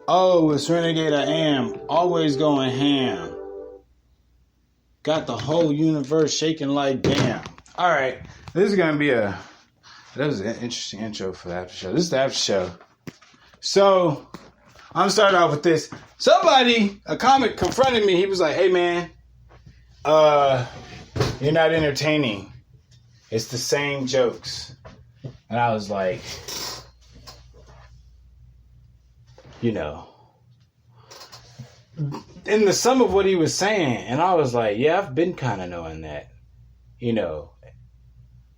Oh, it's Renegade I am. Always going ham. Got the whole universe shaking like damn. Alright, this is going to be that was an interesting intro for the after show. This is the after show. So, I'm starting off with this. A comic confronted me. He was like, hey man, you're not entertaining. It's the same jokes. And I was like, in the sum of what he was saying, and I was like, yeah, I've been kind of knowing that,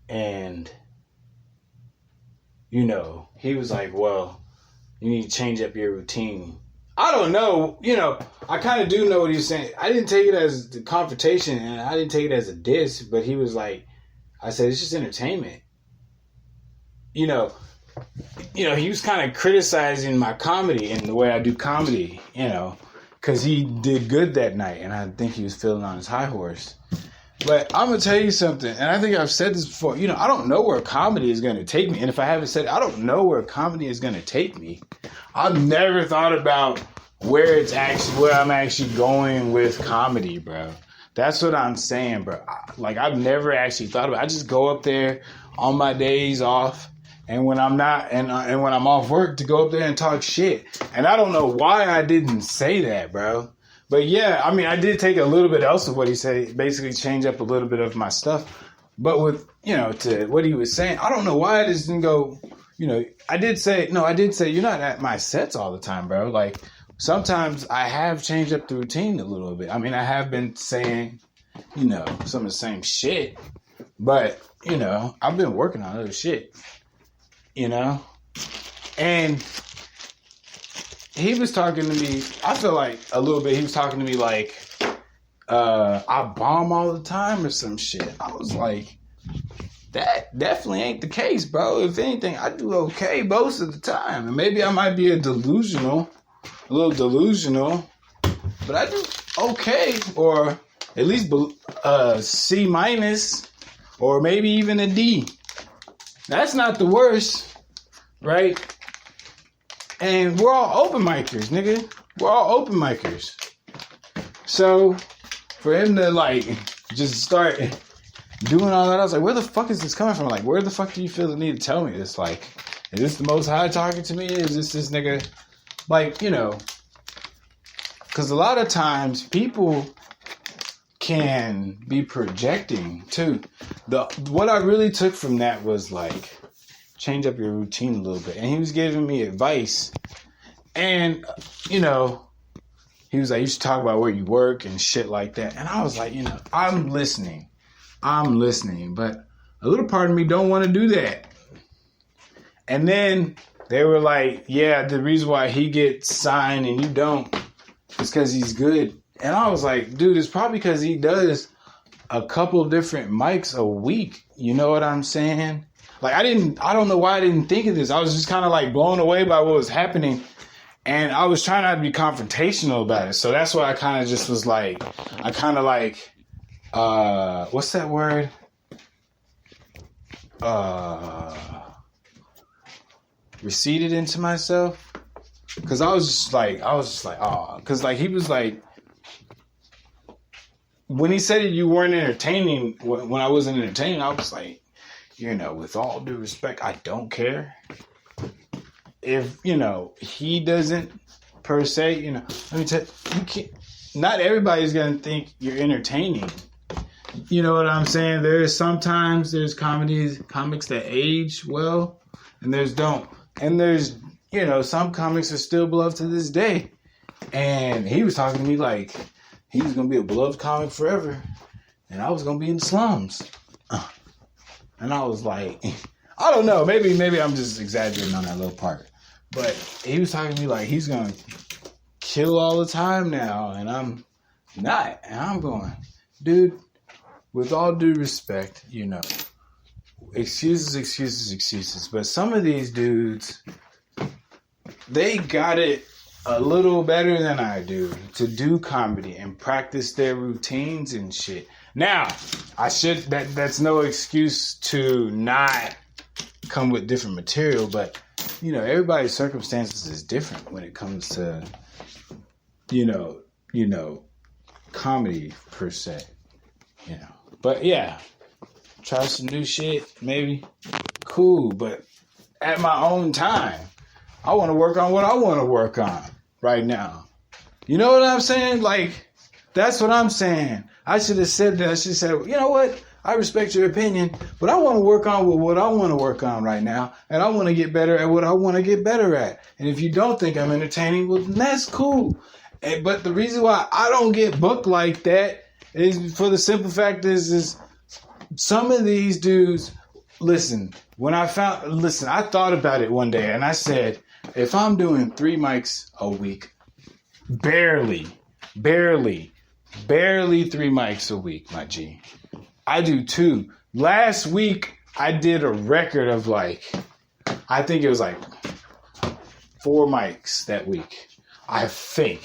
and, he was like, well, you need to change up your routine. I don't know, I kind of do know what he was saying. I didn't take it as the confrontation, and I didn't take it as a diss, but he was like, I said, it's just entertainment. He was kind of criticizing my comedy and the way I do comedy, because he did good that night, and I think he was feeling on his high horse. But I'm going to tell you something, and I think I've said this before. I don't know where comedy is going to take me, and if I haven't said it, I don't know where comedy is going to take me. I've never thought about where I'm actually going with comedy, bro. That's what I'm saying, bro. I've never actually thought about it. I just go up there on my days off, and when I'm not, and when I'm off work, to go up there and talk shit. And I don't know why I didn't say that, bro. But yeah, I did take a little bit else of what he said, basically change up a little bit of my stuff. But with, to what he was saying, I don't know why I just didn't go, I did say, you're not at my sets all the time, bro. Like, sometimes I have changed up the routine a little bit. I have been saying, some of the same shit. But, I've been working on other shit. And he was talking to me, I feel like a little bit, he was talking to me like, I bomb all the time or some shit. I was like, that definitely ain't the case, bro. If anything, I do okay most of the time. And maybe I might be a little delusional, but I do okay, or at least C minus, or maybe even a D. That's not the worst, right? And we're all open micers, nigga. We're all open micers. So, for him to, just start doing all that, I was like, where the fuck is this coming from? Like, where the fuck do you feel the need to tell me this? Like, is this the Most High talking to me? Is this nigga? Because a lot of times people can be projecting, too. What I really took from that was, change up your routine a little bit. And he was giving me advice. And, he was like, you should talk about where you work and shit like that. And I was like, I'm listening. But a little part of me don't want to do that. And then they were like, yeah, the reason why he gets signed and you don't is because he's good. And I was like, dude, it's probably because he does a couple different mics a week. You know what I'm saying? I don't know why I didn't think of this. I was just kind of blown away by what was happening. And I was trying not to be confrontational about it. So that's why I kind of just was what's that word? Receded into myself. Cause I was just like, oh, cause he was like, when he said you weren't entertaining, when I wasn't entertaining, I was like, with all due respect, I don't care. If, he doesn't per se, let me tell you, not everybody's going to think you're entertaining. You know what I'm saying? There's comics that age well, and there's don't. And there's, some comics are still beloved to this day. And he was talking to me like he was going to be a beloved comic forever. And I was going to be in the slums. And I was like, I don't know. Maybe I'm just exaggerating on that little part. But he was talking to me like he's going to kill all the time now. And I'm not. And I'm going, dude, with all due respect, excuses. But some of these dudes, they got it a little better than I do to do comedy and practice their routines and shit. Now, that's no excuse to not come with different material, but everybody's circumstances is different when it comes to, you know, comedy per se, But yeah, try some new shit, maybe. Cool, but at my own time, I want to work on what I want to work on right now. You know what I'm saying? Like, that's what I'm saying. I should have said that. I should have said, you know what? I respect your opinion, but I want to work on what I want to work on right now, and I want to get better at what I want to get better at. And if you don't think I'm entertaining, well, that's cool. But the reason why I don't get booked like that is for the simple fact is some of these dudes, listen, I thought about it one day, and I said, if I'm doing 3 mics a week, barely 3 mics a week, my G. I do 2. Last week, I did a record of I think it was 4 mics that week. I think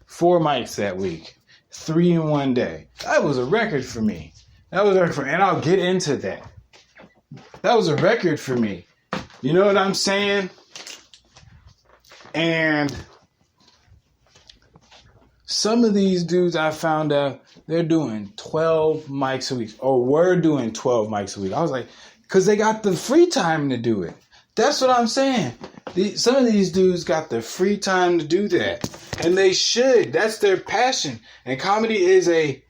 4 mics that week, 3 in one day. That was a record for me. And I'll get into that. That was a record for me. You know what I'm saying? And some of these dudes I found out they're doing 12 mics a week, or we're doing 12 mics a week. I was like, because they got the free time to do it. That's what I'm saying. Some of these dudes got the free time to do that. And they should. That's their passion. And comedy is a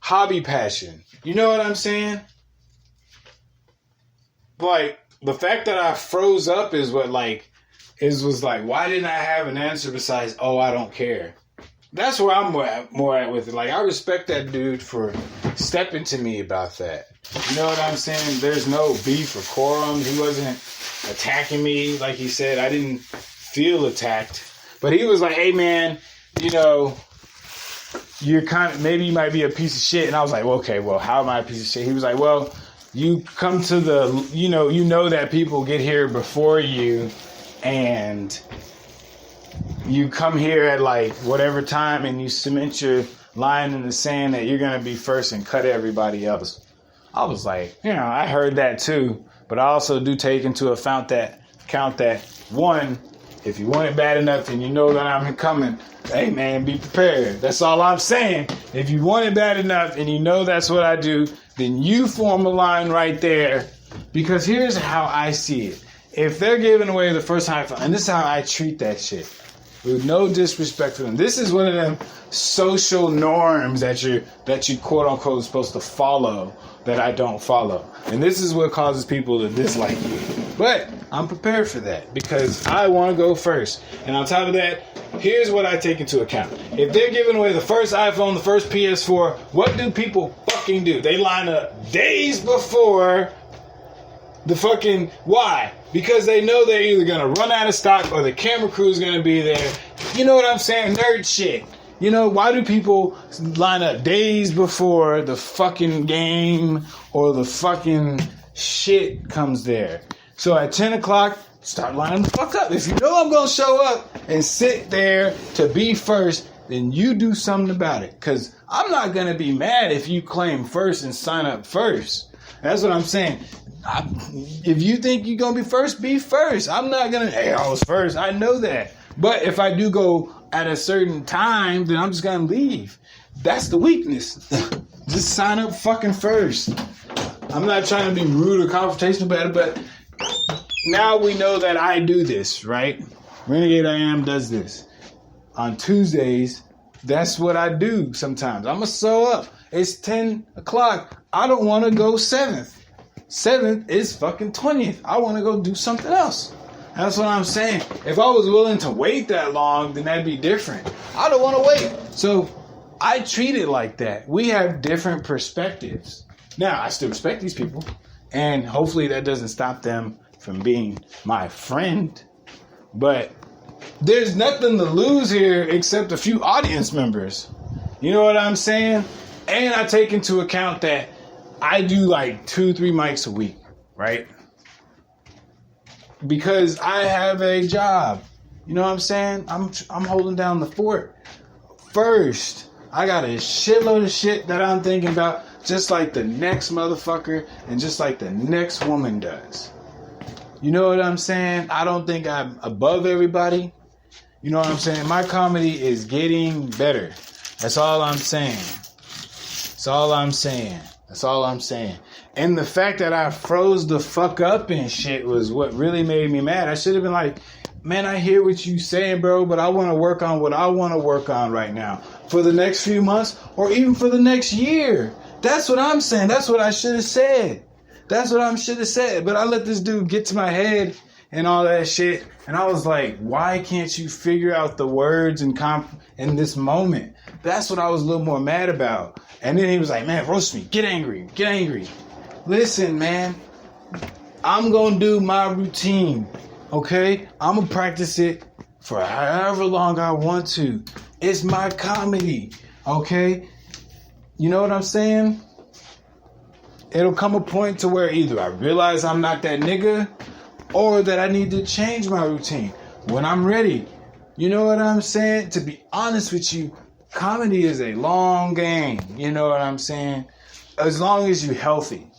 hobby passion. You know what I'm saying? The fact that I froze up is what why didn't I have an answer besides, oh, I don't care. That's where I'm more at with it. I respect that dude for stepping to me about that. You know what I'm saying? There's no beef or quarrel. He wasn't attacking me like he said. I didn't feel attacked. But he was like, hey, man, you're maybe you might be a piece of shit. And I was like, well, okay, well, how am I a piece of shit? He was like, well, you come to you know that people get here before you, and you come here at whatever time, and you cement your line in the sand that you're going to be first and cut everybody else. I was like, I heard that too, but I also do take into account that one, if you want it bad enough and you know that I'm coming, hey man, be prepared. That's all I'm saying. If you want it bad enough and you know that's what I do, then you form a line right there, because here's how I see it. If they're giving away the first high five, and this is how I treat that shit, with no disrespect to them. This is one of them social norms that you quote unquote supposed to follow that I don't follow. And this is what causes people to dislike you. But I'm prepared for that because I want to go first. And on top of that, here's what I take into account. If they're giving away the first iPhone, the first PS4, what do people fucking do? They line up days before the fucking... Why? Because they know they're either going to run out of stock or the camera crew is going to be there. You know what I'm saying? Nerd shit. Why do people line up days before the fucking game or the fucking shit comes there? So at 10 o'clock, start lining the fuck up. If you know I'm going to show up and sit there to be first, then you do something about it. Because I'm not going to be mad if you claim first and sign up first. That's what I'm saying. If you think you're going to be first. I'm not going to, hey, I was first. I know that. But if I do go at a certain time, then I'm just going to leave. That's the weakness. Just sign up fucking first. I'm not trying to be rude or confrontational about it, but now we know that I do this, right? Renegade I Am does this. On Tuesdays, that's what I do sometimes. I'm going to sew up. It's 10 o'clock. I don't want to go 7th. 7th is fucking 20th. I want to go do something else. That's what I'm saying. If I was willing to wait that long, then that'd be different. I don't want to wait. So I treat it like that. We have different perspectives. Now, I still respect these people. And hopefully that doesn't stop them from being my friend. But there's nothing to lose here except a few audience members. You know what I'm saying? And I take into account that I do 2-3 mics a week, right? Because I have a job. You know what I'm saying? I'm holding down the fort. First, I got a shitload of shit that I'm thinking about, just like the next motherfucker and just like the next woman does. You know what I'm saying? I don't think I'm above everybody. You know what I'm saying? My comedy is getting better. That's all I'm saying. That's all I'm saying. That's all I'm saying. And the fact that I froze the fuck up and shit was what really made me mad. I should have been like, man, I hear what you saying, bro, but I want to work on what I want to work on right now for the next few months or even for the next year. That's what I'm saying. That's what I should have said. That's what I should have said. But I let this dude get to my head and all that shit. And I was like, why can't you figure out the words in this moment? That's what I was a little more mad about. And then he was like, man, roast me. Get angry. Get angry. Listen, man. I'm going to do my routine. Okay? I'm going to practice it for however long I want to. It's my comedy. Okay? You know what I'm saying? It'll come a point to where either I realize I'm not that nigga or that I need to change my routine when I'm ready. You know what I'm saying? To be honest with you, comedy is a long game. You know what I'm saying? As long as you're healthy,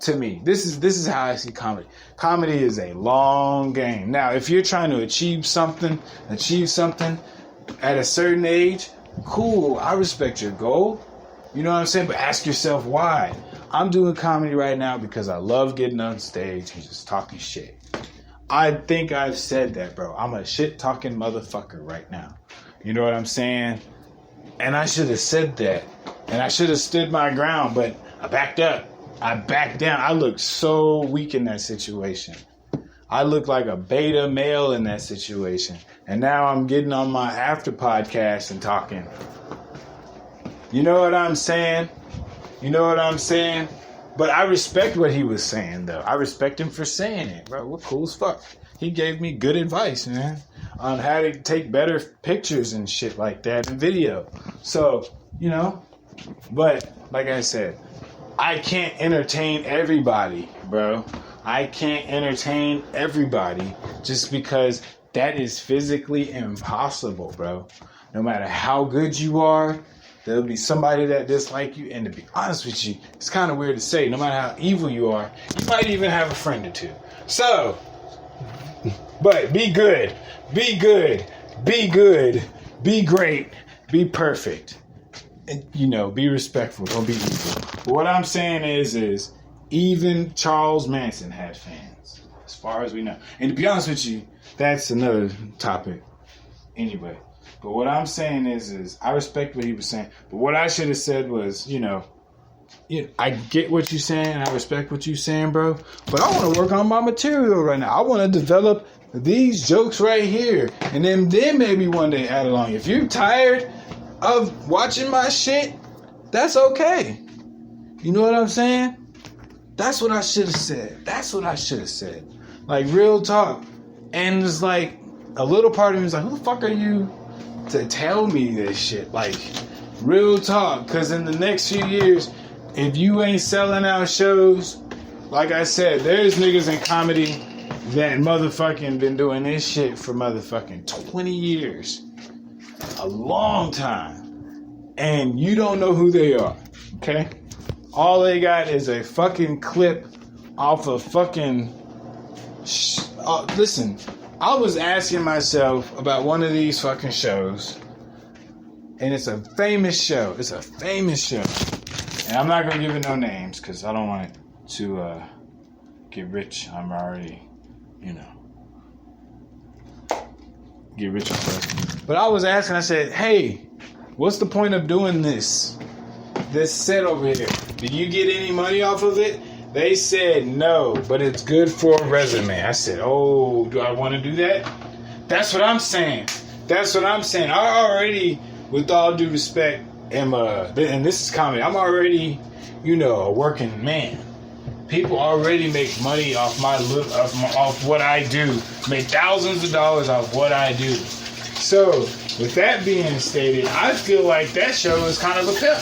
to me. This is how I see comedy. Comedy is a long game. Now, if you're trying to achieve something at a certain age, cool. I respect your goal. You know what I'm saying? But ask yourself why. I'm doing comedy right now because I love getting on stage and just talking shit. I think I've said that, bro. I'm a shit-talking motherfucker right now. You know what I'm saying? And I should have said that. And I should have stood my ground, but I backed up. I backed down. I looked so weak in that situation. I looked like a beta male in that situation. And now I'm getting on my after podcast and talking. You know what I'm saying? You know what I'm saying? But I respect what he was saying, though. I respect him for saying it, bro. We're cool as fuck. He gave me good advice, man, on how to take better pictures and shit like that and video. So, you know, but like I said, I can't entertain everybody, bro. I can't entertain everybody just because that is physically impossible, bro. No matter how good you are, there'll be somebody that dislike you. And to be honest with you, it's kind of weird to say, no matter how evil you are, you might even have a friend or two. So, but be good. Be good. Be good. Be great. Be perfect. And, you know, be respectful. Don't be evil. But what I'm saying is even Charles Manson had fans, as far as we know. And to be honest with you, that's another topic anyway. But what I'm saying is I respect what he was saying. But what I should have said was, I get what you're saying. I respect what you're saying, bro. But I want to work on my material right now. I want to develop these jokes right here. And then maybe one day add along. If you're tired of watching my shit, that's okay. You know what I'm saying? That's what I should have said. That's what I should have said. Like, real talk. And it's like, a little part of me is like, who the fuck are you to tell me this shit? Like, real talk. Because in the next few years, if you ain't selling out shows, like I said, there's niggas in comedy that motherfucking been doing this shit for motherfucking 20 years. A long time. And you don't know who they are. Okay? All they got is a fucking clip off of fucking... listen, I was asking myself about one of these fucking shows. And it's a famous show. It's a famous show. And I'm not going to give it no names because I don't want it to get rich. I'm already, get rich on first. But I was asking, I said, hey, what's the point of doing this set over here? Did you get any money off of it? They said no, but it's good for a resume. I said, oh, do I want to do that? That's what I'm saying. That's what I'm saying. I already, with all due respect, am and this is comedy, I'm already, a working man. People already make money off off what I do. Make thousands of dollars off what I do. So, with that being stated, I feel like that show is kind of a pimp.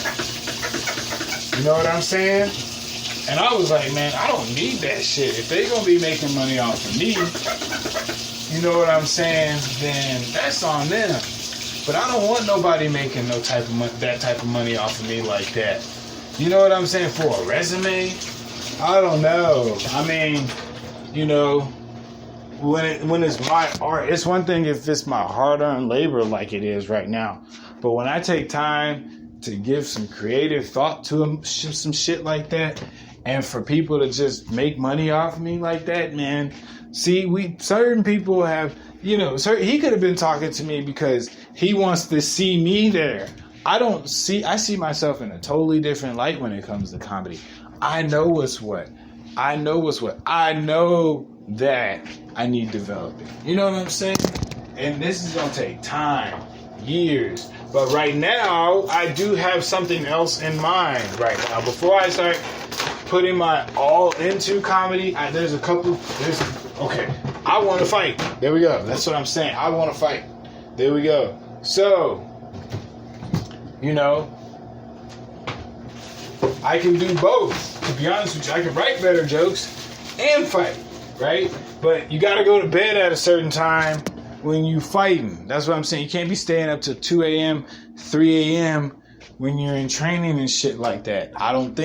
You know what I'm saying? And I was like, man, I don't need that shit. If they gonna be making money off of me, you know what I'm saying, then that's on them. But I don't want nobody making that type of money off of me like that. You know what I'm saying? For a resume? I don't know. I mean, when it's my art, it's one thing if it's my hard-earned labor like it is right now. But when I take time to give some creative thought to some shit like that, and for people to just make money off me like that, man. See, certain people have, he could have been talking to me because he wants to see me there. I see myself in a totally different light when it comes to comedy. I know what's what. I know that I need developing. You know what I'm saying? And this is going to take time, years. But right now, I do have something else in mind right now. Before I start putting my all into comedy, I want to fight. There we go. That's what I'm saying. I want to fight. There we go. So, I can do both. To be honest with you, I can write better jokes and fight, right? But you got to go to bed at a certain time when you fighting. That's what I'm saying. You can't be staying up till 2 a.m., 3 a.m. when you're in training and shit like that. I don't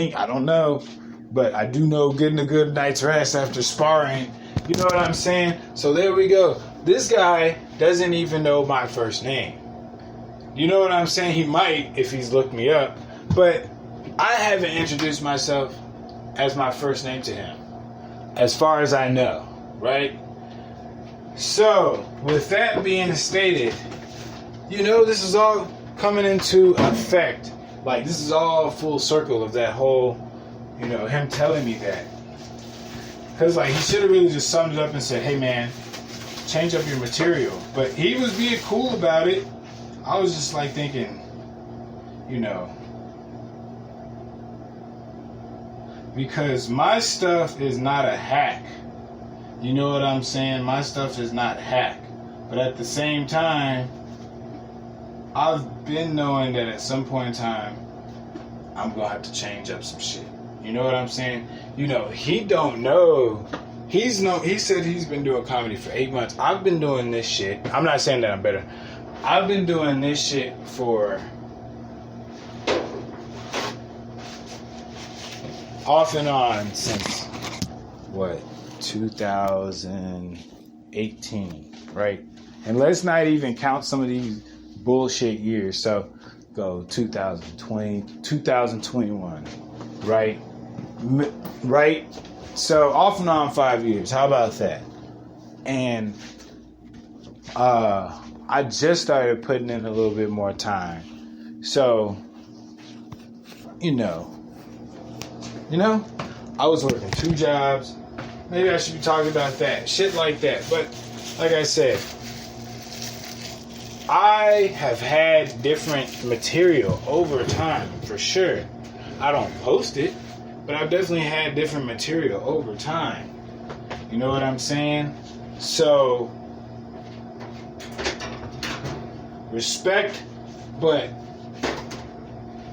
know. But I do know getting a good night's rest after sparring. You know what I'm saying? So there we go. This guy doesn't even know my first name. You know what I'm saying? He might if he's looked me up. But I haven't introduced myself as my first name to him, as far as I know, right? So, with that being stated, this is all coming into effect. Like, this is all full circle of that whole, him telling me that. Because, he should have really just summed it up and said, hey, man, change up your material. But he was being cool about it. I was just, thinking, because my stuff is not a hack. You know what I'm saying? My stuff is not hack. But at the same time, I've been knowing that at some point in time, I'm going to have to change up some shit. You know what I'm saying? He don't know. He said he's been doing comedy for 8 months. I've been doing this shit. I'm not saying that I'm better. I've been doing this shit for off and on since 2018, right? And let's not even count some of these bullshit years. So go 2020, 2021, right? Right? So off and on 5 years. How about that? And I just started putting in a little bit more time. So, I was working 2 jobs. Maybe I should be talking about that. Shit like that. But, like I said, I have had different material over time, for sure. I don't post it, but I've definitely had different material over time. You know what I'm saying? So, respect, but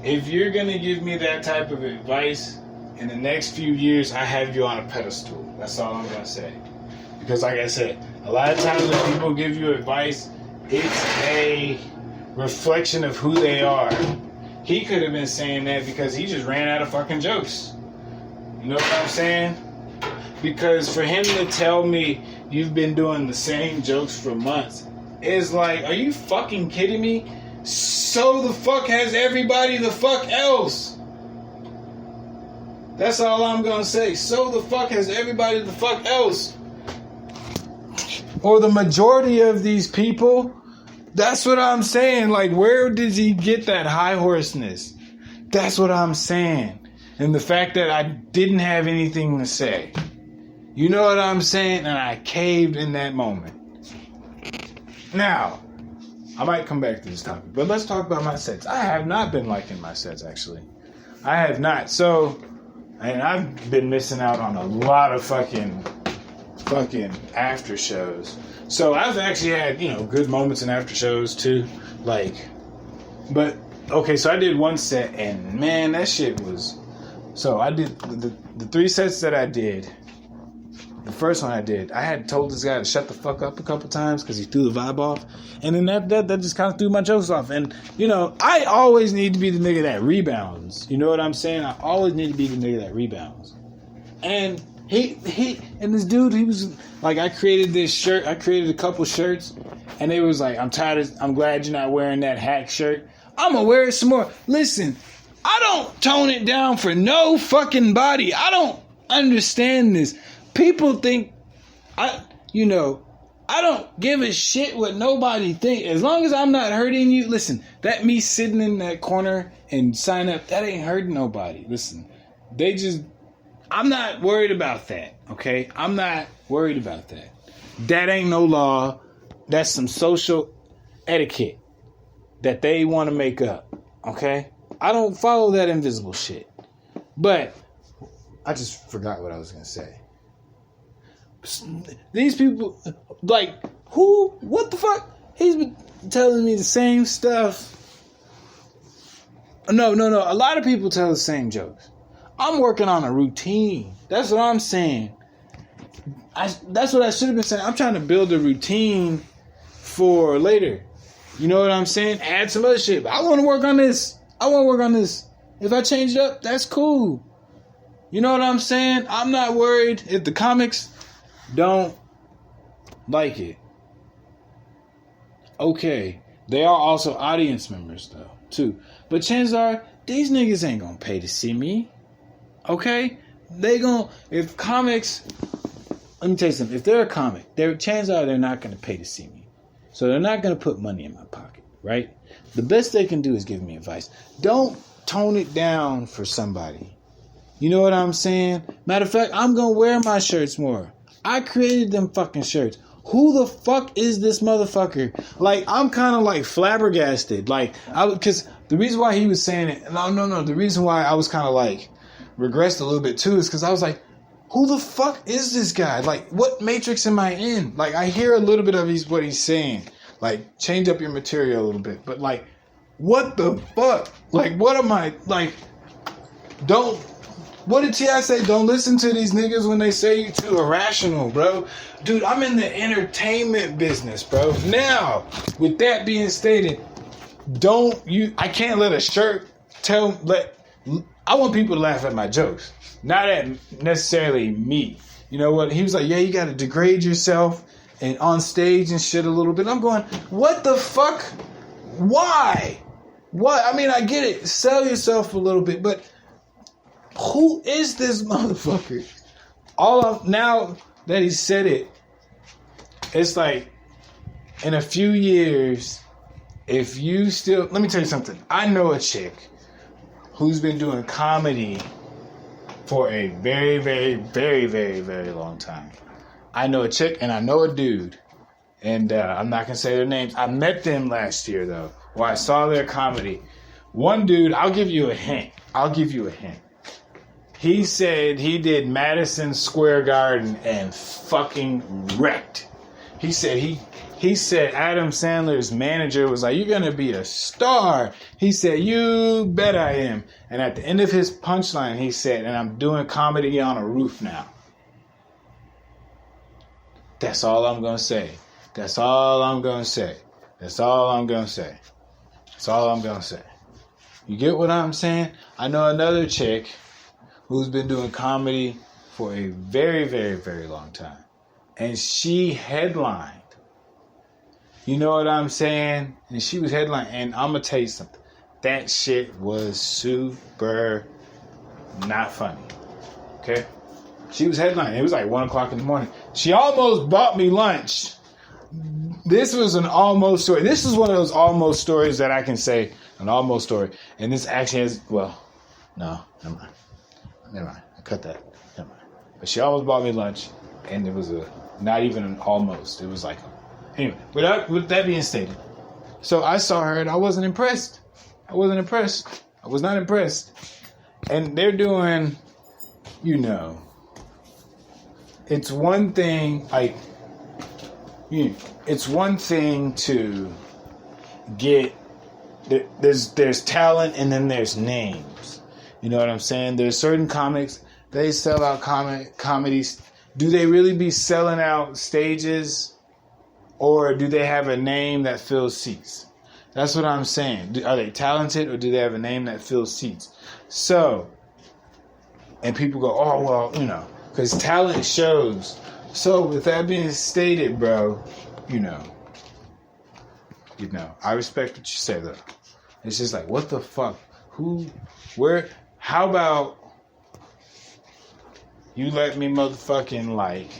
if you're going to give me that type of advice, in the next few years, I have you on a pedestal. That's all I'm going to say. Because like I said, a lot of times when people give you advice, it's a reflection of who they are. He could have been saying that because he just ran out of fucking jokes. You know what I'm saying? Because for him to tell me you've been doing the same jokes for months is like, are you fucking kidding me? So the fuck has everybody the fuck else. That's all I'm gonna say. So the fuck has everybody the fuck else. Or the majority of these people. That's what I'm saying. Where did he get that high horseness? That's what I'm saying. And the fact that I didn't have anything to say. You know what I'm saying? And I caved in that moment. Now, I might come back to this topic, but let's talk about my sets. I have not been liking my sets, actually. I have not. So, and I've been missing out on a lot of fucking after shows. So I've actually had, good moments in after shows too. But, okay, so I did one set and man, that shit was, so I did the 3 sets that I did. The first one I did, I had told this guy to shut the fuck up a couple times because he threw the vibe off. And then that just kind of threw my jokes off. And, I always need to be the nigga that rebounds. You know what I'm saying? I always need to be the nigga that rebounds. And He and this dude, he was like, I created this shirt. I created a couple shirts, and it was like, I'm glad you're not wearing that hack shirt. I'm gonna wear it some more. Listen, I don't tone it down for no fucking body. I don't understand this. People think I don't give a shit what nobody think. As long as I'm not hurting you, listen, that me sitting in that corner and sign up, that ain't hurting nobody. Listen, I'm not worried about that, okay? I'm not worried about that. That ain't no law. That's some social etiquette that they want to make up, okay? I don't follow that invisible shit. But I just forgot what I was going to say. These people, like, who? What the fuck? He's been telling me the same stuff. No. A lot of people tell the same jokes. I'm working on a routine. That's what I'm saying. That's what I should have been saying. I'm trying to build a routine for later. You know what I'm saying? Add some other shit. I want to work on this. If I change it up, that's cool. You know what I'm saying? I'm not worried if the comics don't like it. Okay. They are also audience members, though, too. But chances are, these niggas ain't gonna pay to see me. Okay? If comics, let me tell you something. If they're a comic, chances are they're not gonna pay to see me. So they're not gonna put money in my pocket, right? The best they can do is give me advice. Don't tone it down for somebody. You know what I'm saying? Matter of fact, I'm gonna wear my shirts more. I created them fucking shirts. Who the fuck is this motherfucker? Like, I'm kind of like flabbergasted. Like, because the reason why he was saying it, no. The reason why I was kind of like regressed a little bit too is because I was like, who the fuck is this guy? Like, what matrix am I in? Like, I hear a little bit of what he's saying. Like, change up your material a little bit. But like, what the fuck? Like, what am I, like, what did T.I. say? Don't listen to these niggas when they say you too irrational, bro. Dude, I'm in the entertainment business, bro. Now, with that being stated, I can't let a shirt I want people to laugh at my jokes. Not at necessarily me. You know what? He was like, yeah, you got to degrade yourself and on stage and shit a little bit. I'm going, what the fuck? Why? What? I mean, I get it. Sell yourself a little bit, but who is this motherfucker? Now that he said it, it's like, in a few years, if you still, let me tell you something. I know a chick who's been doing comedy for a very, very, very, very, very long time. I know a chick and I know a dude, and I'm not gonna say their names. I met them last year though, where I saw their comedy. One dude, I'll give you a hint. He said he did Madison Square Garden and fucking wrecked. He said Adam Sandler's manager was like, you're going to be a star. He said, you bet I am. And at the end of his punchline, he said, and I'm doing comedy on a roof now. That's all I'm going to say. You get what I'm saying? I know another chick who's been doing comedy for a very, very, very long time. And she headlined. You know what I'm saying? And she was headlining. And I'm going to tell you something. That shit was super not funny. Okay? She was headlining. It was like 1 o'clock in the morning. She almost bought me lunch. This was an almost story. This is one of those almost stories that I can say, an almost story. And this actually has, well, no, never mind. I cut that. Never mind. But she almost bought me lunch. And it was not even an almost. It was like, anyway, with that being stated. So I saw her and I wasn't impressed. I was not impressed. And they're doing, it's one thing, like, it's one thing to get, there's talent and then there's names. You know what I'm saying? There's certain comics, they sell out comedies. Do they really be selling out stages? Or do they have a name that fills seats? That's what I'm saying. Are they talented or do they have a name that fills seats? So, and people go, oh, well, Because talent shows. So with that being stated, bro, you know, I respect what you say though. It's just like, what the fuck? Who, where, how about you let me motherfucking like,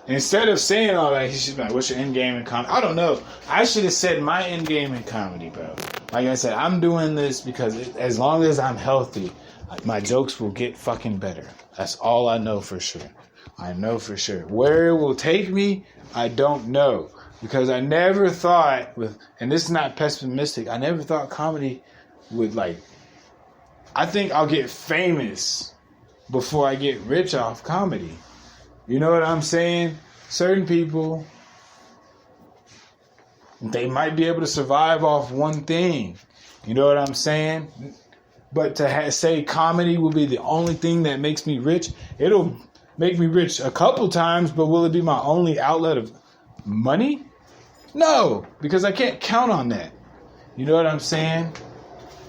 instead of saying all that, he should be like, what's your end game in comedy? I don't know. I should have said my end game in comedy, bro. Like I said, I'm doing this because as long as I'm healthy, my jokes will get fucking better. That's all I know for sure. I know for sure. Where it will take me, I don't know. Because I never thought and this is not pessimistic, I never thought comedy would like, I think I'll get famous before I get rich off comedy. You know what I'm saying? Certain people, they might be able to survive off one thing. You know what I'm saying? But to say comedy will be the only thing that makes me rich, it'll make me rich a couple times, but will it be my only outlet of money? No, because I can't count on that. You know what I'm saying?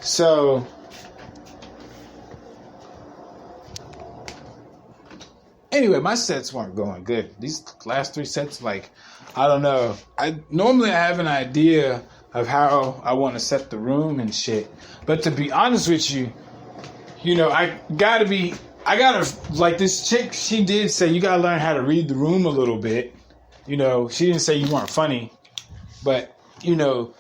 So, anyway, my sets weren't going good. These last 3 sets, like, I don't know. Normally I have an idea of how I want to set the room and shit. But to be honest with you, you know, like this chick, she did say you gotta learn how to read the room a little bit. You know, she didn't say you weren't funny. But, you know,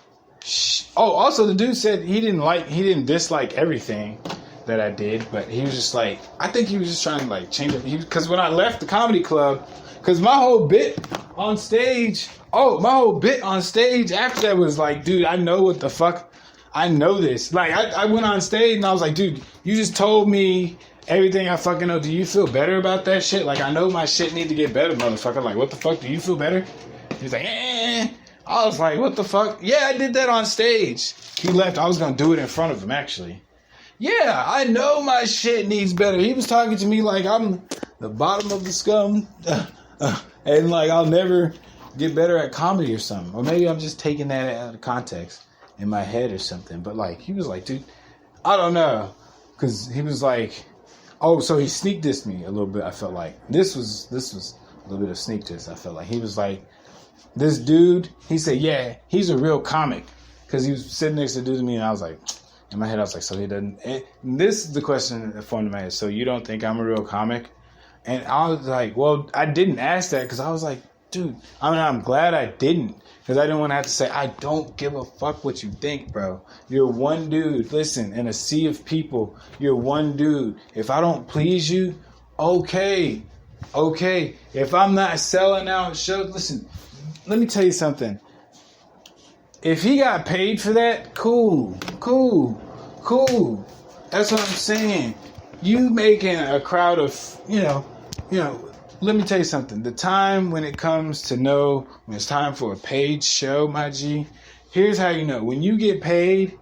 also the dude said he didn't dislike everything that I did, but he was just like, I think he was just trying to like change it. Because when I left the comedy club, because my whole bit on stage after that was like, dude, I know what the fuck, I know this. Like, I went on stage and I was like, dude, you just told me everything I fucking know. Do you feel better about that shit? Like, I know my shit need to get better, motherfucker. Like, what the fuck? Do you feel better? He's like, I was like, what the fuck? Yeah, I did that on stage. He left. I was going to do it in front of him, actually. Yeah, I know my shit needs better. He was talking to me like I'm the bottom of the scum. And like I'll never get better at comedy or something. Or maybe I'm just taking that out of context in my head or something. But like, he was like, dude, I don't know. Because he was like, oh, so he sneak dissed me a little bit, I felt like. This was a little bit of sneak diss, I felt like. He was like, this dude, he said, yeah, he's a real comic. Because he was sitting next to dude to me, and I was like, in my head, I was like, so he doesn't. And this is the question that formed in my head. So you don't think I'm a real comic? And I was like, well, I didn't ask that because I was like, dude, I mean, I'm glad I didn't. Because I didn't want to have to say, I don't give a fuck what you think, bro. You're one dude. Listen, in a sea of people, you're one dude. If I don't please you, okay. If I'm not selling out shows, listen, let me tell you something. If he got paid for that, cool. That's what I'm saying. You making a crowd of, you know, let me tell you something. The time when it comes to know when it's time for a paid show, my G, here's how you know. When you get paid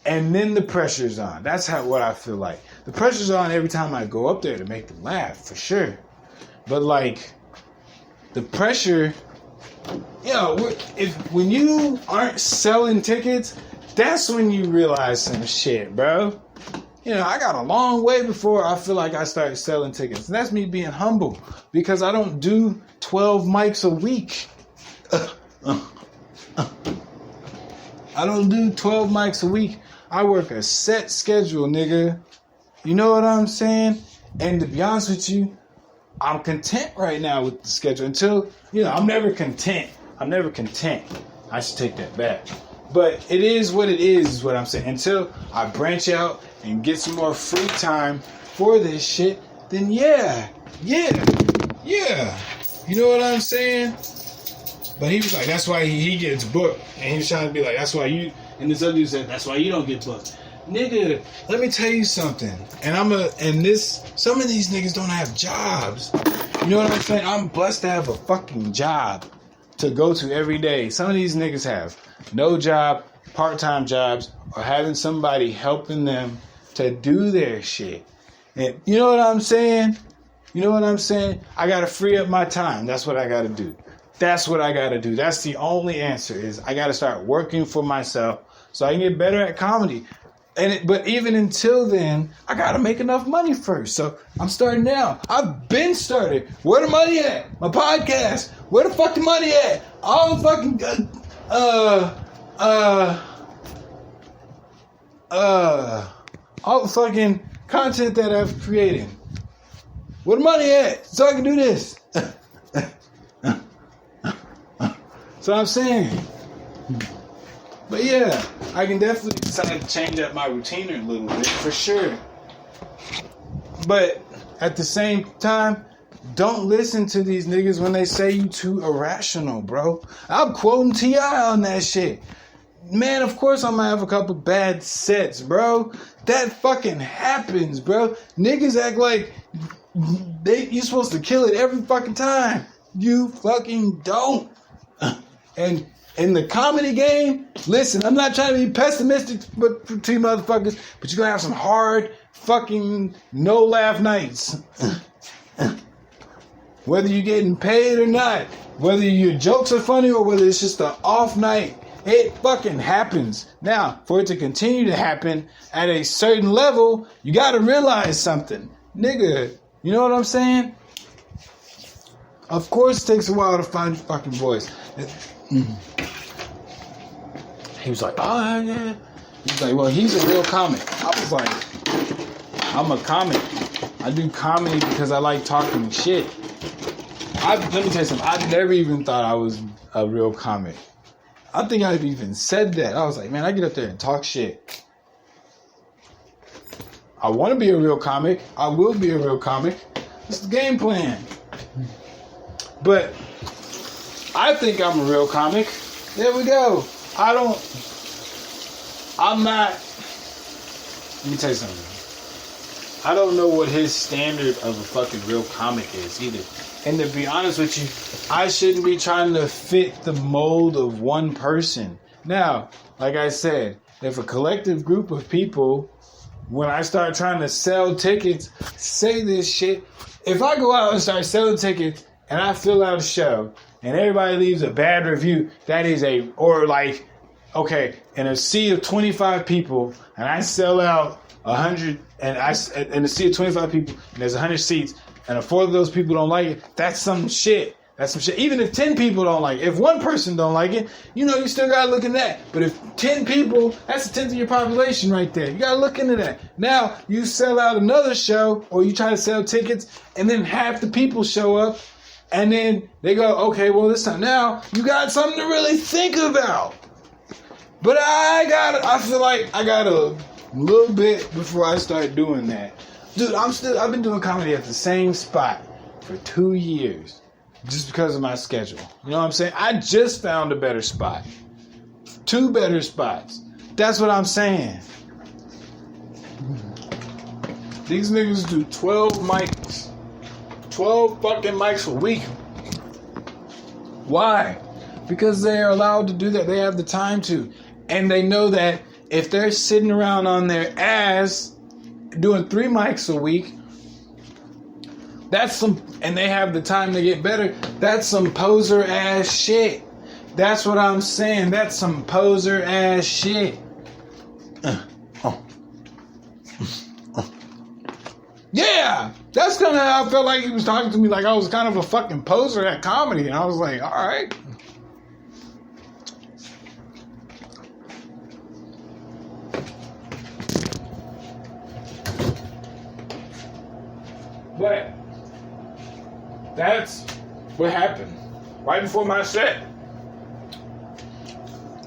and then the pressure's on. That's what I feel like. The pressure's on every time I go up there to make them laugh, for sure. But like, the pressure, you know, when you aren't selling tickets, that's when you realize some shit, bro. You know, I got a long way before I feel like I started selling tickets. And that's me being humble because I don't do 12 mics a week. I don't do 12 mics a week. I work a set schedule, nigga. You know what I'm saying? And to be honest with you, I'm content right now with the schedule until, you know, I'm never content. I should take that back. But it is what it is what I'm saying. Until I branch out and get some more free time for this shit, then yeah. You know what I'm saying? But he was like, that's why he gets booked. And he was trying to be like, that's why you, and this other dude said, that's why you don't get booked. Nigga, let me tell you something. Some of these niggas don't have jobs. You know what I'm saying? I'm blessed to have a fucking job to go to every day. Some of these niggas have no job, part-time jobs, or having somebody helping them to do their shit. And you know what I'm saying? I gotta free up my time. That's what I gotta do. That's the only answer is I gotta start working for myself so I can get better at comedy. But even until then, I gotta make enough money first. So I'm starting now. I've been started. Where the money at? My podcast. Where the fuck the money at? All the fucking all the fucking content that I've created. Where the money at? So I can do this. So I'm saying. But yeah, I can definitely decide to change up my routine a little bit, for sure. But at the same time, don't listen to these niggas when they say you too irrational, bro. I'm quoting T.I. on that shit. Man, of course I'm gonna have a couple bad sets, bro. That fucking happens, bro. Niggas act like you're supposed to kill it every fucking time. You fucking don't. And in the comedy game, listen, I'm not trying to be pessimistic to you motherfuckers, but you're going to have some hard fucking no-laugh nights. Whether you're getting paid or not, whether your jokes are funny or whether it's just an off night, it fucking happens. Now, for it to continue to happen at a certain level, you got to realize something. Nigga, you know what I'm saying? Of course it takes a while to find your fucking voice. He was like, oh, yeah. He's like, well, he's a real comic. I was like, I'm a comic. I do comedy because I like talking shit. Let me tell you something. I never even thought I was a real comic. I think I've even said that. I was like, man, I get up there and talk shit. I want to be a real comic. I will be a real comic. It's the game plan. But I think I'm a real comic. There we go. I'm not, let me tell you something. I don't know what his standard of a fucking real comic is either. And to be honest with you, I shouldn't be trying to fit the mold of one person. Now, like I said, if a collective group of people, when I start trying to sell tickets, say this shit, if I go out and start selling tickets and I fill out a show and everybody leaves a bad review, that is okay, in a sea of 25 people, and I sell out 100, and in a sea of 25 people, and there's 100 seats, and if 4 of those people don't like it, that's some shit. That's some shit. Even if 10 people don't like it, if one person don't like it, you still gotta look at that. But if 10 people, that's a tenth of your population right there. You gotta look into that. Now, you sell out another show, or you try to sell tickets, and then half the people show up, and then they go, okay, well, this time now, you got something to really think about. But I feel like I got a little bit before I start doing that. Dude, I've been doing comedy at the same spot for 2 years just because of my schedule. You know what I'm saying? I just found a better spot. 2 better spots. That's what I'm saying. These niggas do 12 mics. 12 fucking mics a week. Why? Because they are allowed to do that. They have the time to. And they know that if they're sitting around on their ass doing 3 mics a week, and they have the time to get better, that's some poser ass shit. That's what I'm saying. That's some poser ass shit. Yeah, that's kind of how I felt like he was talking to me, like I was kind of a fucking poser at comedy. And I was like, all right. But that's what happened right before my set.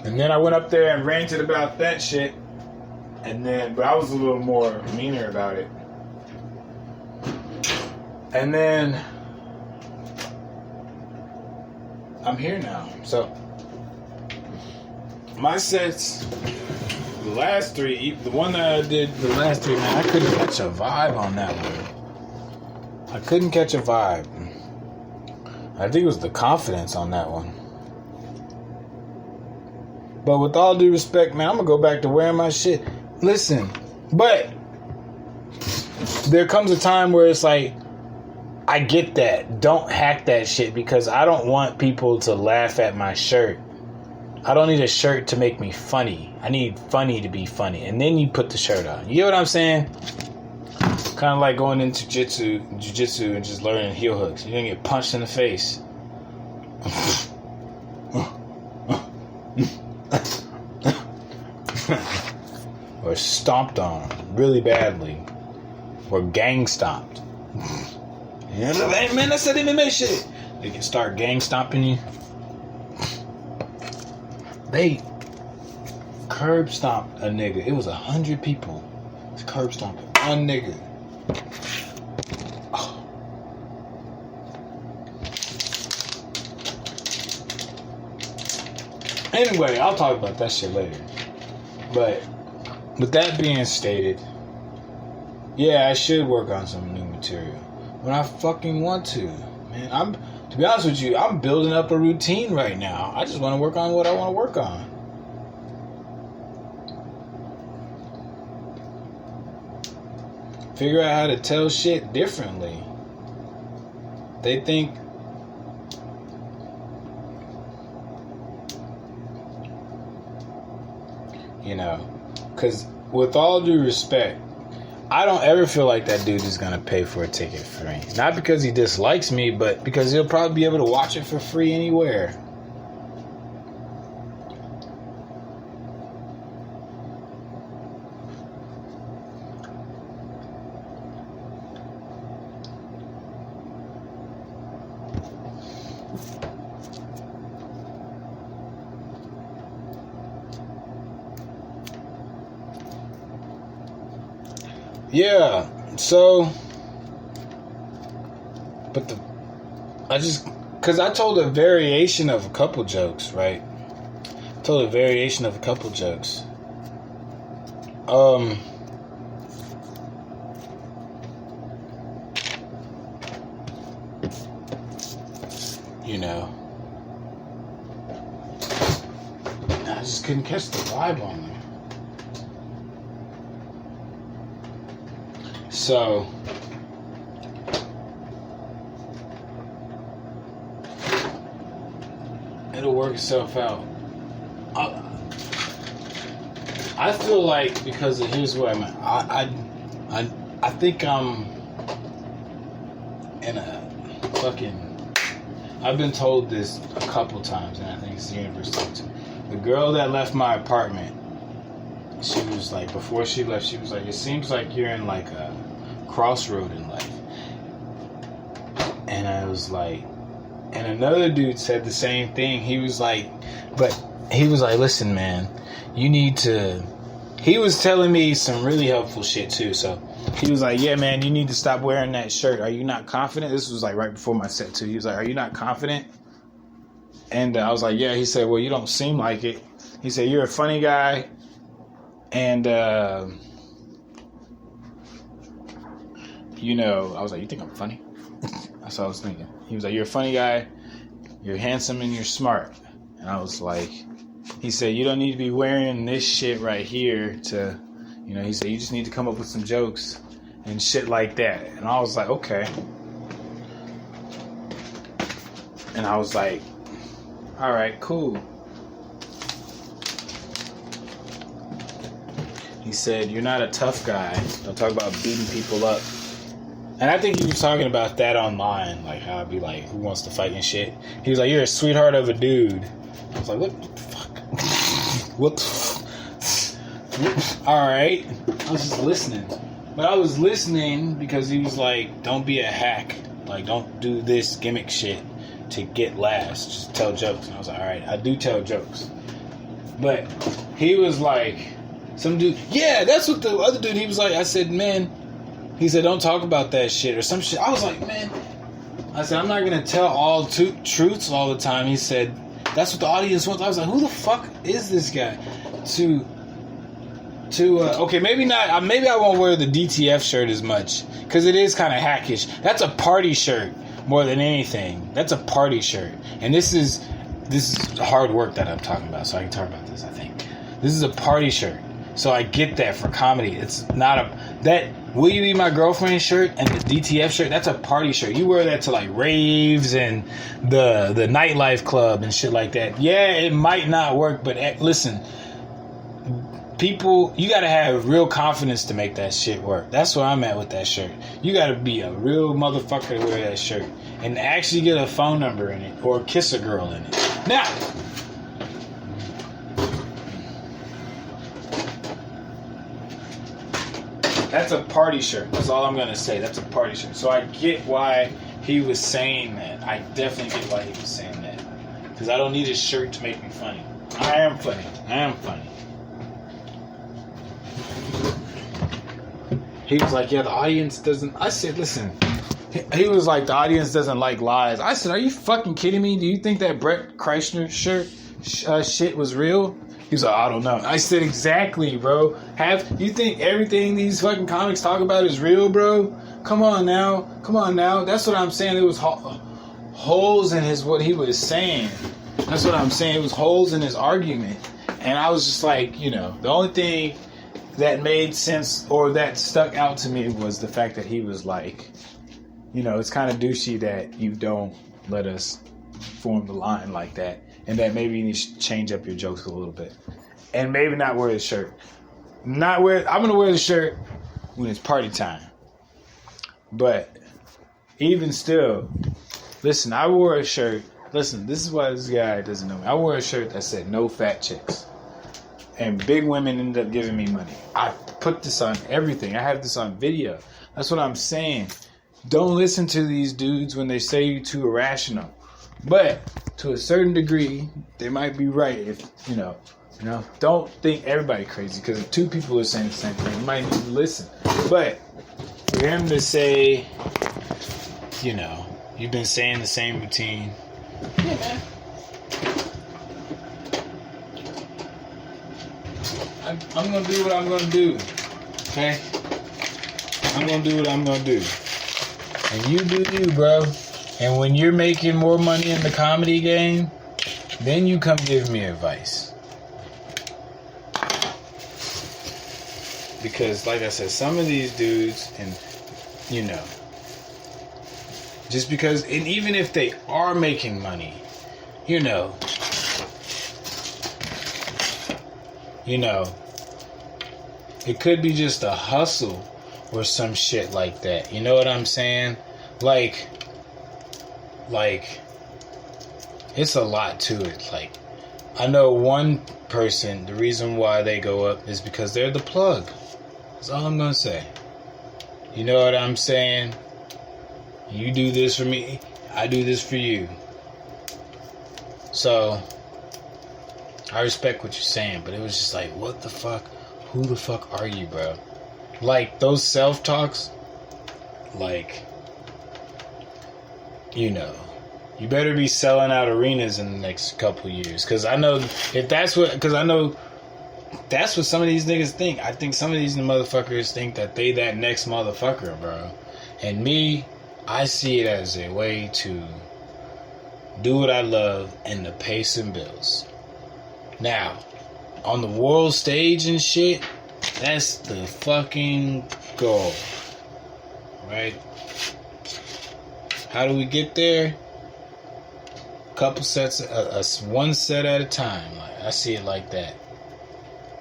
And then I went up there and ranted about that shit. But I was a little more meaner about it. And then I'm here now. So my sets, the last 3, the one that I did the last 3, man, I couldn't catch a vibe on that one. I couldn't catch a vibe. I think it was the confidence on that one. But with all due respect, man, I'm going to go back to wearing my shit. Listen, but there comes a time where it's like, I get that. Don't hack that shit because I don't want people to laugh at my shirt. I don't need a shirt to make me funny. I need funny to be funny. And then you put the shirt on. You get what I'm saying? Kind of like going into jiu-jitsu and just learning heel hooks. You're going to get punched in the face. Or stomped on really badly. Or gang stomped. Hey, man, that's that MMA shit. They can start gang stomping you. They curb stomped a nigga. It was 100 people. It's curb stomping one nigga. Oh. Anyway, I'll talk about that shit later. But with that being stated, yeah, I should work on some new material. When I fucking want to. Man, to be honest with you, I'm building up a routine right now. I just want to work on what I want to work on. Figure out how to tell shit differently. They think because with all due respect, I don't ever feel like that dude is going to pay for a ticket for me. Not because he dislikes me, but because he'll probably be able to watch it for free anywhere. Yeah, so, but because I told a variation of a couple jokes, right? Told a variation of a couple jokes. I just couldn't catch the vibe on them. So, it'll work itself out. I feel like because here's where I'm at. I think I'm in a fucking. I've been told this a couple times, and I think it's the universe too. The girl that left my apartment, she was like, before she left, she was like, it seems like you're in like a crossroad in life. And I was like, and another dude said the same thing. He was like, listen, man, you need to. He was telling me some really helpful shit too. So he was like, yeah, man, you need to stop wearing that shirt. Are you not confident? This was like right before my set too. He was like, are you not confident? And I was like, yeah. He said, well, you don't seem like it. He said, you're a funny guy. And, I was like, you think I'm funny? That's what I was thinking. He was like, you're a funny guy. You're handsome and you're smart. And I was like, he said, you don't need to be wearing this shit right here to, he said, you just need to come up with some jokes and shit like that. And I was like, okay. And I was like, all right, cool. He said, you're not a tough guy. Don't talk about beating people up. And I think he was talking about that online, like how I'd be like, who wants to fight and shit. He was like, you're a sweetheart of a dude. I was like, what the fuck? What the fuck? All right. I was just listening. But I was listening because he was like, don't be a hack. Like, don't do this gimmick shit to get laughs. Just tell jokes. And I was like, all right, I do tell jokes. But he was like, some dude, yeah, that's what the other dude, he was like, I said, man, he said, don't talk about that shit or some shit. I was like, man, I said, I'm not going to tell all truths all the time. He said, that's what the audience wants. I was like, who the fuck is this guy? Okay, maybe not, maybe I won't wear the DTF shirt as much because it is kind of hackish. That's a party shirt more than anything. That's a party shirt. And this is hard work that I'm talking about, so I can talk about this, I think. This is a party shirt. So I get that for comedy. It's not That "Will You Be My Girlfriend" shirt and the DTF shirt, that's a party shirt. You wear that to like raves and the nightlife club and shit like that. Yeah, it might not work, but listen, people, you gotta have real confidence to make that shit work. That's where I'm at with that shirt. You gotta be a real motherfucker to wear that shirt and actually get a phone number in it or kiss a girl in it. Now, that's a party shirt. That's all I'm gonna say. That's a party shirt. So I get why he was saying that. I definitely get why he was saying that. Because I don't need a shirt to make me funny. I am funny. I am funny. He was like, yeah, the audience doesn't... I said, listen. He was like, the audience doesn't like lies. I said, are you fucking kidding me? Do you think that Brett Kreischer shirt shit was real? He was like, I don't know. I said, exactly, bro. You think everything these fucking comics talk about is real, bro? Come on now. Come on now. That's what I'm saying. It was holes in what he was saying. That's what I'm saying. It was holes in his argument. And I was just like, the only thing that made sense or that stuck out to me was the fact that he was like, it's kind of douchey that you don't let us form the line like that. And that maybe you need to change up your jokes a little bit. And maybe not wear the shirt. I'm going to wear the shirt when it's party time. But even still, listen, I wore a shirt. Listen, this is why this guy doesn't know me. I wore a shirt that said no fat chicks. And big women ended up giving me money. I put this on everything. I have this on video. That's what I'm saying. Don't listen to these dudes when they say you're too irrational. But to a certain degree, they might be right. If don't think everybody crazy, because if two people are saying the same thing, you might need to listen. But for him to say, you've been saying the same routine. Yeah, man. I'm gonna do what I'm gonna do. Okay? I'm gonna do what I'm gonna do. And you do you, bro. And when you're making more money in the comedy game, then you come give me advice. Because, like I said, some of these dudes, and, just because, and even if they are making money, it could be just a hustle or some shit like that. You know what I'm saying? Like, it's a lot to it. Like, I know one person, the reason why they go up is because they're the plug. That's all I'm gonna say. You know what I'm saying? You do this for me, I do this for you. So, I respect what you're saying, but it was just like, what the fuck? Who the fuck are you, bro? Like, those self-talks, like, you better be selling out arenas in the next couple years. Because I know that's what some of these niggas think. I think some of these motherfuckers think that they that next motherfucker, bro. And me, I see it as a way to do what I love and to pay some bills. Now, on the world stage and shit, that's the fucking goal. Right? How do we get there? Couple sets, one set at a time. Like, I see it like that.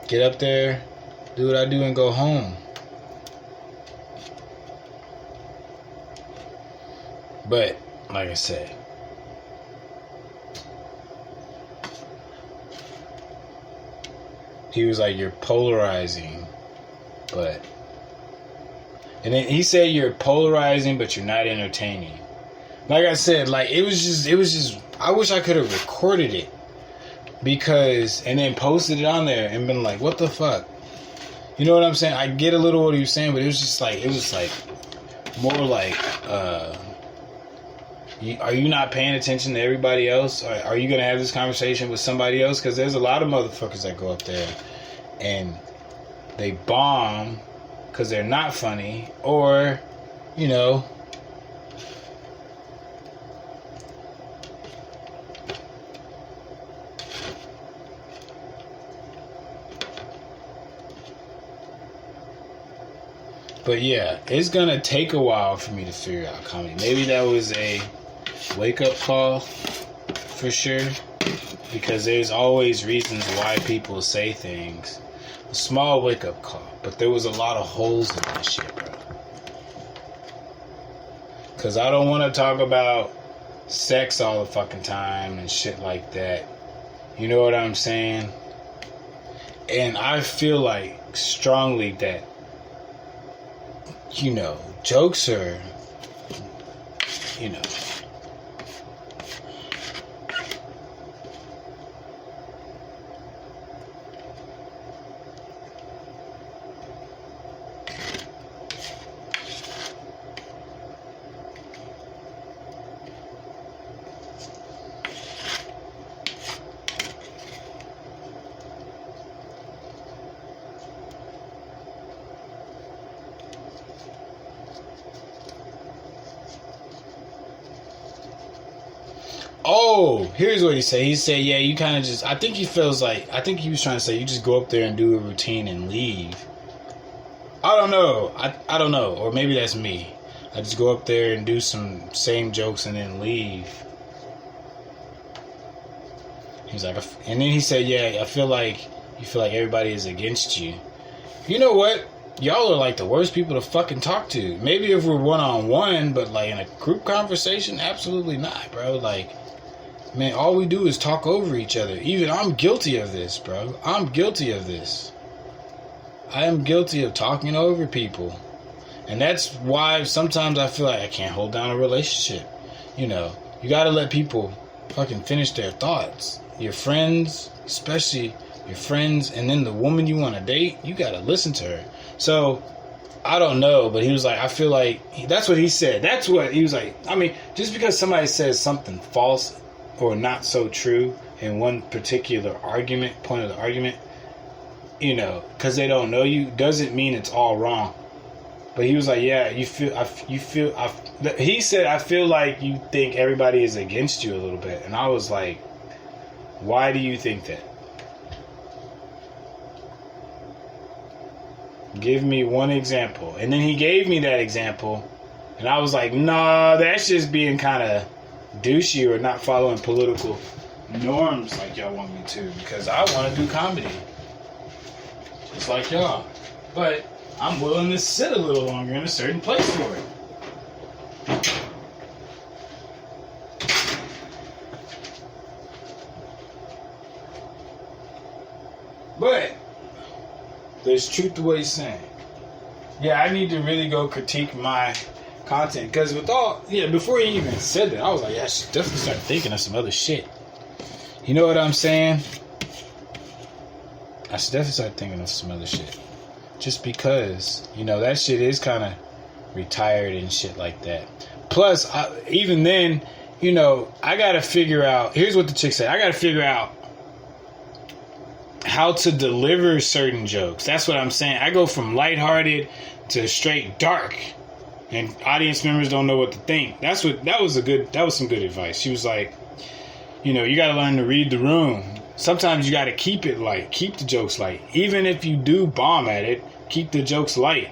Get up there, do what I do, and go home. But, like I said, he was like, you're polarizing, but... And then he said you're polarizing, but you're not entertaining. Like I said, like, it was just, I wish I could have recorded it. Because, and then posted it on there and been like, what the fuck? You know what I'm saying? I get a little what he was saying, but it was more like, are you not paying attention to everybody else? Are you going to have this conversation with somebody else? Because there's a lot of motherfuckers that go up there and they bomb because they're not funny, or, But yeah, it's gonna take a while for me to figure out comedy. Maybe that was a wake-up call for sure, because there's always reasons why people say things. A small wake-up call, but there was a lot of holes in that shit, bro. Because I don't want to talk about sex all the fucking time and shit like that. You know what I'm saying? And I feel like strongly that, you know, jokes are, you know, oh, here's what he said. He said, yeah, you kind of just, I think he feels like, I think he was trying to say, you just go up there and do a routine and leave. I don't know. I don't know. Or maybe that's me. I just go up there and do some same jokes and then leave. He was like, and then he said, yeah, I feel like you feel like everybody is against you. You know what? Y'all are like the worst people to fucking talk to. Maybe if we're one-on-one, but like in a group conversation, absolutely not, bro. Like, man, all we do is talk over each other. Even I'm guilty of this, bro. I'm guilty of this. I am guilty of talking over people. And that's why sometimes I feel like I can't hold down a relationship. You know, you gotta let people fucking finish their thoughts. Your friends, especially your friends, and then the woman you want to date, you gotta listen to her. So, I don't know, but he was like, I feel like, that's what he said. That's what he was like. I mean, just because somebody says something false or not so true in one particular point of the argument, you know, because they don't know you, doesn't mean it's all wrong. But he was like, yeah, he said, I feel like you think everybody is against you a little bit. And I was like, why do you think that? Give me one example. And then he gave me that example. And I was like, nah, that's just being kind of douchey or not following political norms like y'all want me to. Because I want to do comedy. Just like y'all. But I'm willing to sit a little longer in a certain place for it. But there's truth to what he's saying. Yeah, I need to really go critique my content. Because before he even said that, I was like, yeah, I should definitely start thinking of some other shit. You know what I'm saying? I should definitely start thinking of some other shit. Just because, you know, that shit is kind of retired and shit like that. Plus, even then, you know, I got to figure out, here's what the chick said, I got to figure out how to deliver certain jokes. That's what I'm saying. I go from lighthearted to straight dark, and audience members don't know what to think. That was some good advice. She was like, you know, you got to learn to read the room. Sometimes you got to keep it light, keep the jokes light. Even if you do bomb at it, keep the jokes light.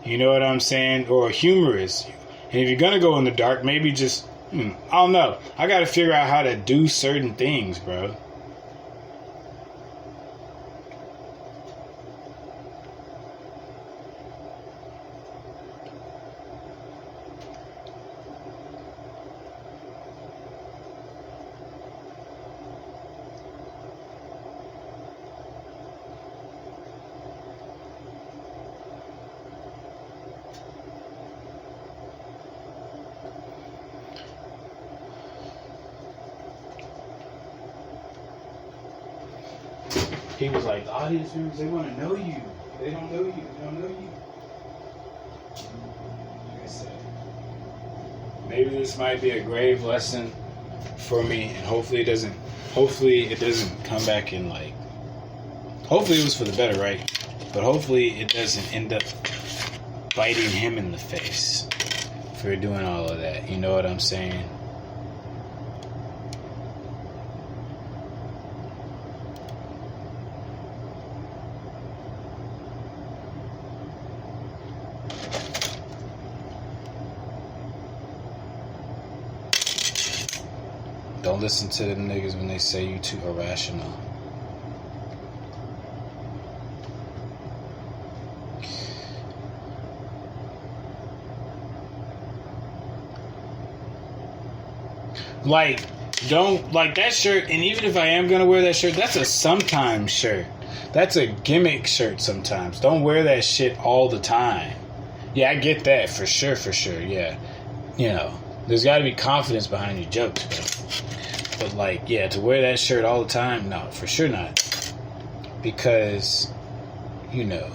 You know what I'm saying? Or humorous. And if you're going to go in the dark, maybe just, I don't know. I got to figure out how to do certain things, bro. He was like, the audience members, they want to know you. They don't know you. They don't know you. Like I said, maybe this might be a grave lesson for me, and hopefully it doesn't come back in like, hopefully it was for the better, right? But hopefully it doesn't end up biting him in the face for doing all of that. You know what I'm saying? Don't listen to the niggas when they say you too irrational. Like, don't, like that shirt, and even if I am gonna wear that shirt, that's a sometimes shirt. That's a gimmick shirt sometimes. Don't wear that shit all the time. Yeah, I get that, for sure, yeah. You know, there's gotta be confidence behind your jokes, bro. But, like, yeah, to wear that shirt all the time, no, for sure not. Because, you know.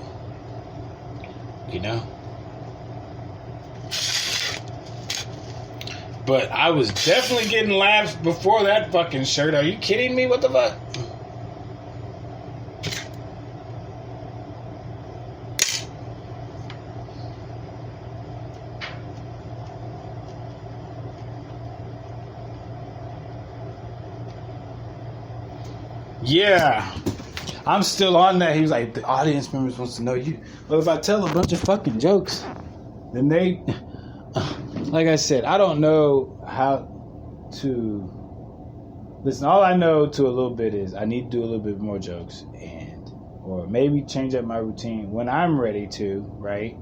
But I was definitely getting laughs before that fucking shirt. Are you kidding me? What the fuck? Yeah. I'm still on that. He was like, the audience members wants to know you. But if I tell a bunch of fucking jokes, then they... Like I said, I don't know how to... Listen, all I know to a little bit is I need to do a little bit more jokes. Or maybe change up my routine when I'm ready to, right?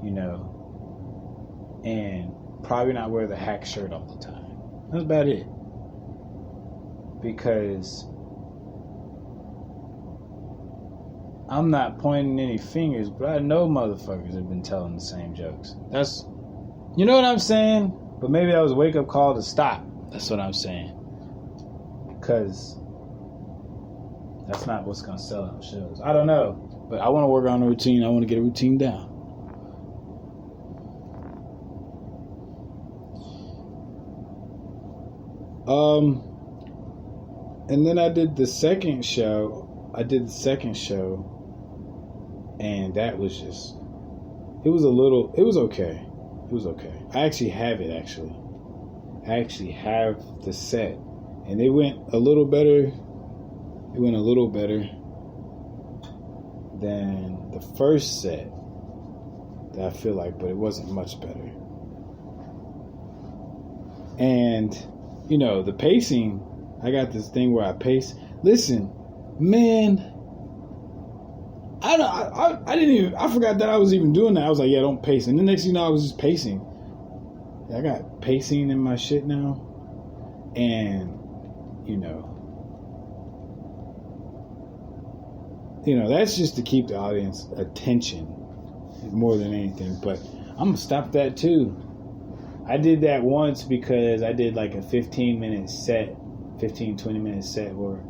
You know. And probably not wear the hack shirt all the time. That's about it. Because... I'm not pointing any fingers, but I know motherfuckers have been telling the same jokes. That's, you know what I'm saying? But maybe that was a wake-up call to stop. That's what I'm saying. Because that's not what's going to sell out shows. I don't know. But I want to work on a routine. I want to get a routine down. And then I did the second show. And that was just, it was okay. I actually have it, I actually have the set. And it went a little better than the first set that I feel like, but it wasn't much better. And, you know, the pacing, I got this thing where I pace. Listen, man, I forgot that I was even doing that. I was like, yeah, don't pace. And the next thing you know, I was just pacing. I got pacing in my shit now. And, you know, that's just to keep the audience attention more than anything. But I'm going to stop that too. I did that once because I did like a 20 minute set where,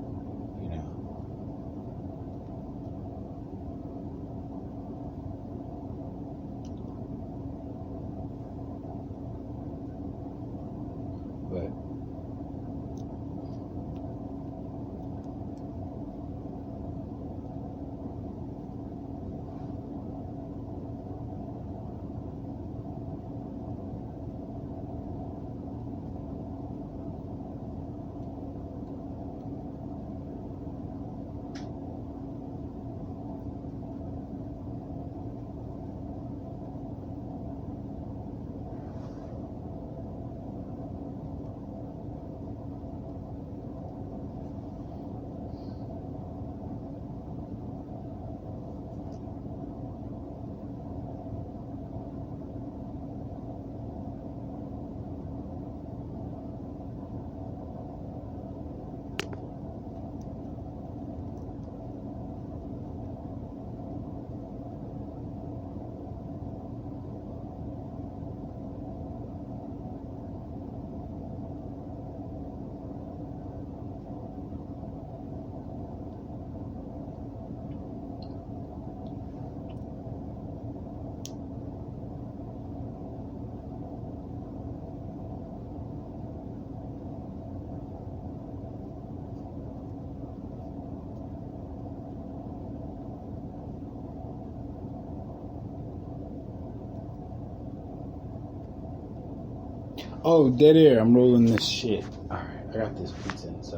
oh, dead air. I'm rolling this shit. Alright, I got this pizza in so.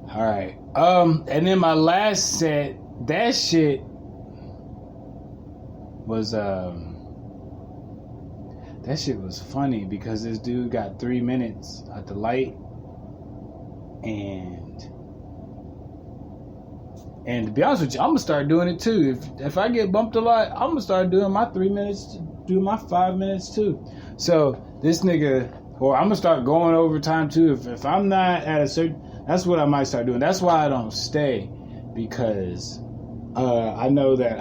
Alright. And then my last set, that shit was That shit was funny because this dude got 3 minutes at the light, and to be honest with you, I'm gonna start doing it too. If I get bumped a lot, I'm gonna start doing my 3 minutes, do my 5 minutes too. So this nigga, or I'm gonna start going overtime too. If I'm not at a certain, that's what I might start doing. That's why I don't stay, because I know that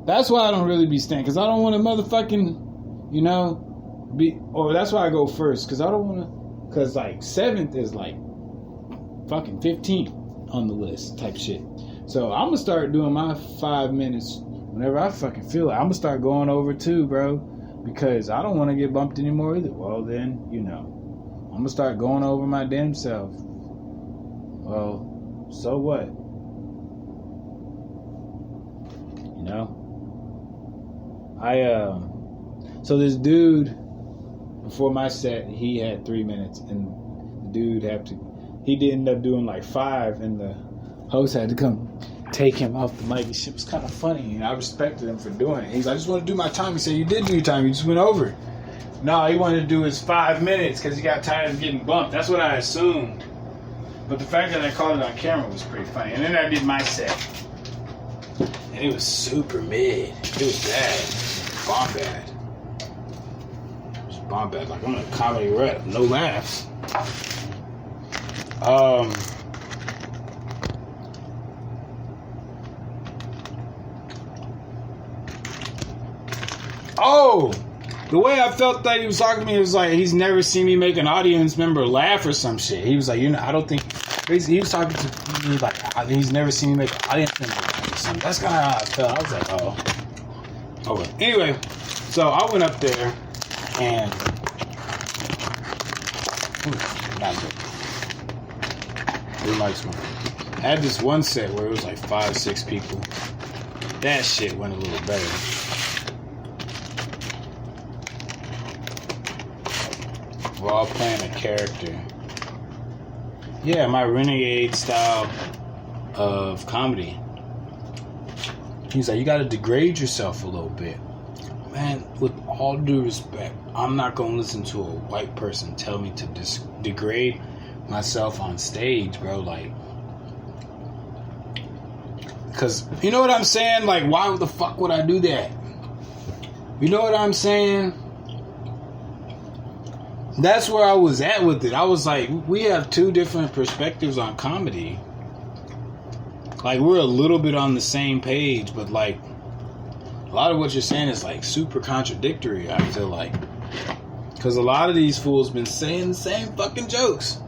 that's why I don't really be staying, because I don't want to motherfucking, or that's why I go first, because I don't want to, because like 7th is like fucking 15th on the list type shit. So I'm gonna start doing my 5 minutes whenever I fucking feel it. I'm gonna start going over too, bro, because I don't want to get bumped anymore either. Well then, I'm gonna start going over my damn self. Well, so what? So this dude, before my set, he had 3 minutes, and the dude he did end up doing like 5, and the host had to come take him off the mic. This shit was kind of funny, and I respected him for doing it. He's like, I just want to do my time. He said, you did do your time, you just went over it. No, he wanted to do his 5 minutes because he got tired of getting bumped. That's what I assumed. But the fact that I caught it on camera was pretty funny. And then I did my set, and it was super mid. It was bad. Bomb bad. It was bomb bad. Like, I'm in a comedy rep. No laughs. Oh! The way I felt that he was talking to me, it was like he's never seen me make an audience member laugh or some shit. He was like, I don't think... He was talking to me like, he's never seen me make an audience member laugh or something. That's kind of how I felt. I was like, oh. Okay. Anyway, so I went up there and... Not good. I had this one set where it was like 5, 6 people. That shit went a little better. We're all playing a character. Yeah, my renegade style of comedy. He's like, you gotta degrade yourself a little bit. Man, with all due respect, I'm not gonna listen to a white person tell me to degrade myself on stage, bro. Like, because you know what I'm saying? Like, why the fuck would I do that? You know what I'm saying? That's where I was at with it. I was like, we have 2 different perspectives on comedy. Like, we're a little bit on the same page, but like, a lot of what you're saying is like super contradictory, I feel like. Because a lot of these fools been saying the same fucking jokes.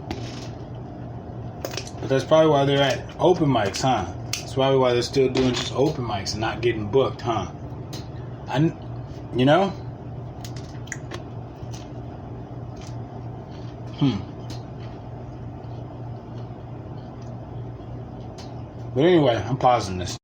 But that's probably why they're at open mics, huh? That's probably why they're still doing just open mics and not getting booked, huh? But anyway, I'm pausing this.